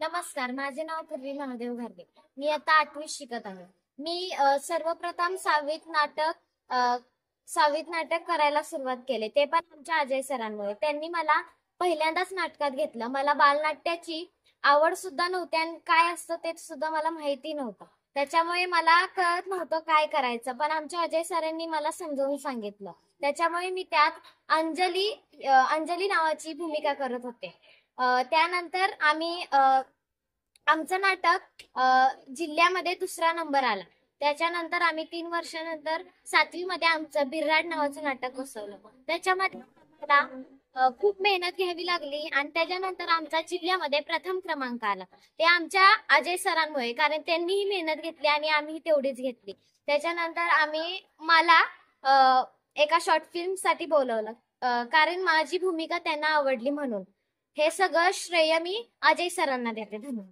नमस्कार, माझे नाव पूर्वी महादेव घारगे. मी आता 8वीत शिकत आहे. मी सर्वप्रथम सहावीत नाटक करायला सुरुवात केले, ते पण आमच्या अजय सरांमुळे. त्यांनी मला पहिल्यांदाच नाटकात घेतलं. मला बालनाट्याची आवड सुद्धा नव्हती आणि काय असतं ते सुद्धा मला माहिती नव्हतं. त्याच्यामुळे मला कळत नव्हतं काय करायचं, पण आमच्या अजय सरांनी मला समजावून सांगितलं. त्याच्यामुळे मी त्यात अंजली नावाची भूमिका करत होते. त्यानंतर आमचं नाटक जिल्ह्यामध्ये दुसरा नंबर आला. त्याच्यानंतर आम्ही 3 वर्षानंतर 7वी मध्ये आमचं बिर्राड नावाचं नाटक बसवलं. त्याच्यामध्ये मला खूप मेहनत घ्यावी लागली आणि त्याच्यानंतर आमचा जिल्ह्यामध्ये प्रथम क्रमांक आला. ते आमच्या अजय सरांमुळे, कारण त्यांनीही मेहनत घेतली आणि आम्ही तेवढीच घेतली. त्याच्यानंतर मला एका शॉर्ट फिल्म साठी बोलवलं, कारण माझी भूमिका त्यांना आवडली म्हणून. हे सगळं श्रेय मी अजय सरांना देते. धन्यवाद.